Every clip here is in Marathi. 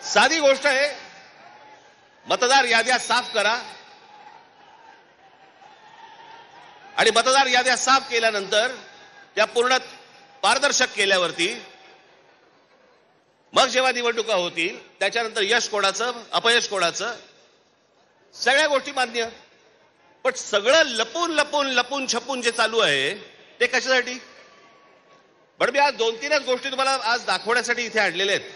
साधी गोष्ट आहे, मतदार याद्या साफ करा आणि मतदार याद्या साफ केल्यानंतर त्या पूर्ण पारदर्शक केल्यावरती मग जेव्हा निवडणुका होतील त्याच्यानंतर यश कोणाचं अपयश कोणाचं सगळ्या गोष्टी मान्य. पण सगळं लपून लपून लपून छपून जे चालू आहे ते कशासाठी? पण मी आज 2-3च गोष्टी तुम्हाला आज दाखवण्यासाठी इथे आणलेल्या आहेत.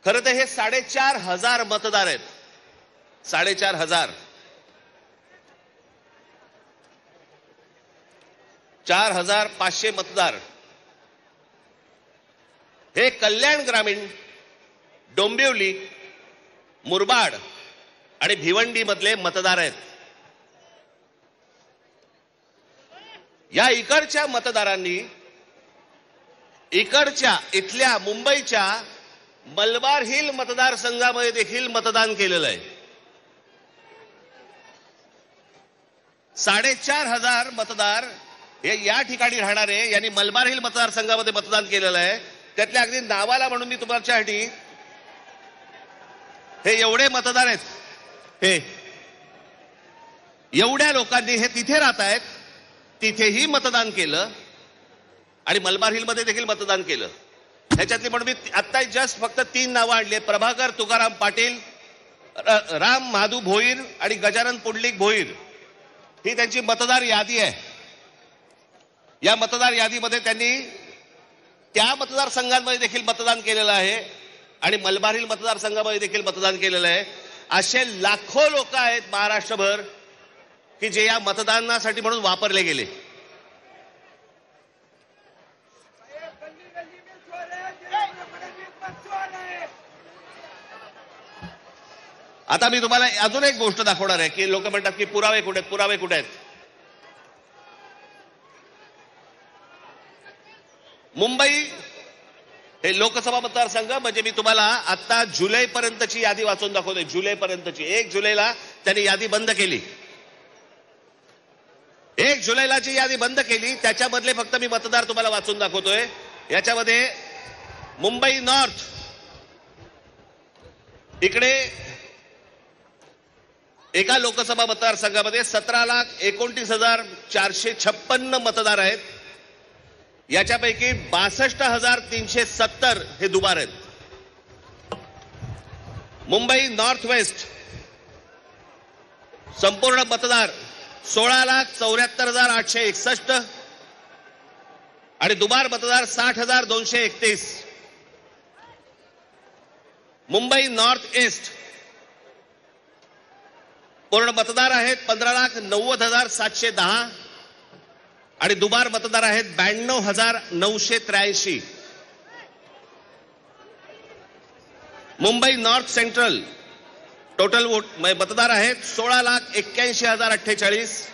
खरं तर हे 4,500 मतदार आहेत. 4,500 4,500 मतदार हे कल्याण ग्रामीण, डोंबिवली, मुरबाड आणि भिवंडी मधले मतदार आहेत. या इकडच्या मतदारांनी इथल्या मुंबईच्या मलबार हिल मतदारसंघामध्ये देखील मतदान केलेलं आहे. 4,500 मतदार हे या ठिकाणी राहणारे यांनी मलबार हिल मतदारसंघामध्ये मतदान केलेलं आहे. त्यातल्या अगदी नावाला म्हणून मी तुमच्यासाठी हे एवढे मतदार आहेत. हे एवढ्या लोकांनी हे तिथे राहत आहेत, तिथेही मतदान केलं आणि मलबार हिलमध्ये देखील मतदान केलं. ह्याच्यातली म्हणून मी आता जस्ट फक्त 3 नावं आणली आहेत. प्रभाकर तुकाराम पाटील, राम महादू भोईर आणि गजानन पुंडलिक भोईर ही त्यांची मतदार यादी आहे. या मतदार यादीमध्ये त्यांनी त्या मतदारसंघांमध्ये देखील मतदान केलेलं आहे आणि मलबार हिल मतदारसंघामध्ये देखील मतदान केलेलं आहे. असे लाखो लोक आहेत महाराष्ट्रभर की जे या मतदानासाठी म्हणून वापरले गेले. आता मी तुम्हाला अजून एक गोष्ट दाखवणार आहे की लोक म्हणतात की पुरावे कुठे आहेत, पुरावे कुठे आहेत. मुंबई हे लोकसभा मतदारसंघ म्हणजे मी तुम्हाला आता जुलैपर्यंतची यादी वाचून दाखवतोय. जुलैपर्यंतची 1 जुलैला त्यांनी यादी बंद केली. 1 जुलैला जी यादी बंद केली त्याच्यामधले फक्त मी मतदार तुम्हाला वाचून दाखवतोय. याच्यामध्ये मुंबई नॉर्थ इकडे एका लोकसभा मतदारसंघामध्ये 17,29,456 मतदार आहेत. याच्यापैकी 62,370 हे दुबार आहेत. मुंबई नॉर्थ वेस्ट संपूर्ण मतदार 16,74,861 आणि दुबार मतदार 60,231. मुंबई नॉर्थ ईस्ट पूर्ण मतदार आहेत 15,90,710 आणि दुबार मतदार आहेत 92,983. Mumbai north central total vote मतदार आहेत 16,81,048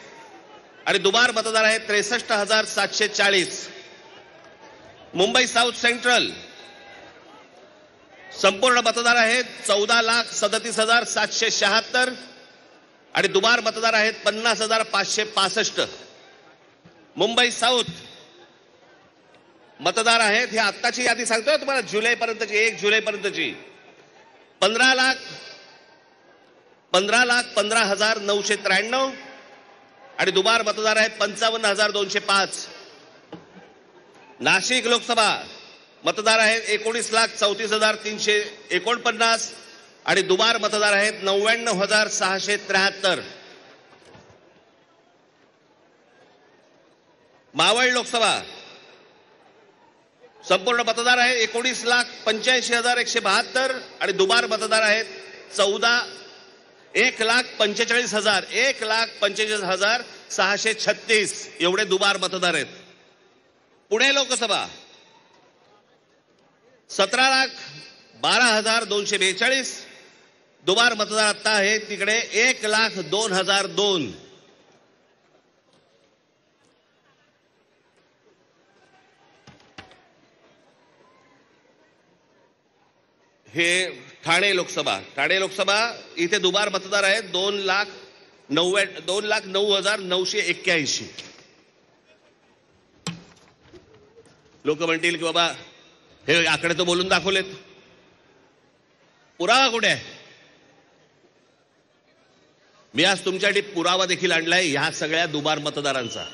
आणि दुबार मतदार आहेत 63,740. मुंबई साऊथ सेंट्रल संपूर्ण मतदार आहेत 14,37,776 आणि दुबार मतदार आहेत 50,565. मुंबई साऊथ मतदार आहेत हे आत्ताची यादी सांगतोय तुम्हाला जुलैपर्यंतची 1 जुलैपर्यंतची 15,15,993 आणि दुबार मतदार आहेत 55,205. नाशिक लोकसभा मतदार आहेत 19,34,349 आणि दुबार मतदार आहेत 99,673. मावळ लोकसभा संपूर्ण मतदार आहेत 19,85,172 आणि दुबार मतदार आहेत 1,45,636 एवढे दुबार मतदार आहेत. पुणे लोकसभा 17,12,242 दुबार मतदार आता आहे तिकडे 1,02,002. हे ठाणे लोकसभा इथे दुबार मतदार आहेत 2,09,981. लोक म्हणतील की बाबा हे आकडे तर बोलून दाखवलेत, पुरावा कुठे आहे? मी आज तुमच्यासाठी पुरावा देखील आणलाय ह्या सगळ्या दुबार मतदारांचा.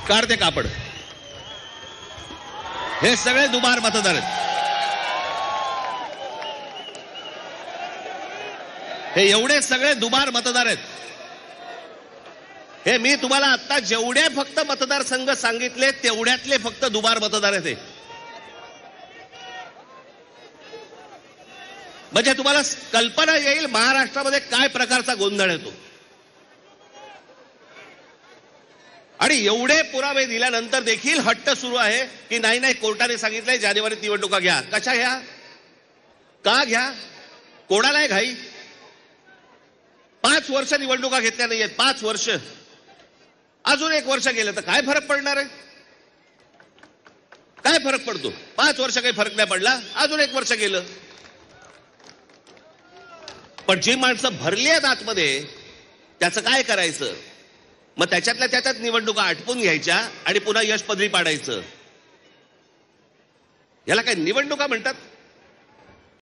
काढ ते कापड. हे सगळे दुबार मतदार आहेत. हे एवढे सगळे दुबार मतदार आहेत. हे मी तुम्हाला आता जेवढे फक्त मतदारसंघ सांगितले तेवढ्यातले फक्त दुबार मतदार आहेत. हे म्हणजे तुम्हाला कल्पना येईल महाराष्ट्रामध्ये काय प्रकारचा गोंधळ येतो. आणि एवढे पुरावे दिल्यानंतर देखील हट्ट सुरू आहे की नाही नाही कोर्टाने सांगितलंय जानेवारीत निवडणुका घ्या. कशा घ्या? का घ्या? कोणाला आहे घाई? 5 वर्ष निवडणुका घेतल्या नाहीयेत. 5 वर्ष. अजून 1 वर्ष गेलं तर काय फरक पडणार आहे? काय फरक पडतो? 5 वर्ष काही फरक नाही पडला, अजून 1 वर्ष गेलं. पण जी माणसं भरली आहेत आतमध्ये त्याचं काय करायचं? मग त्याच्यातल्या त्याच्यात निवडणुका आटपून घ्यायच्या आणि पुन्हा यश पदरी पाडायचं. याला काय निवडणुका म्हणतात?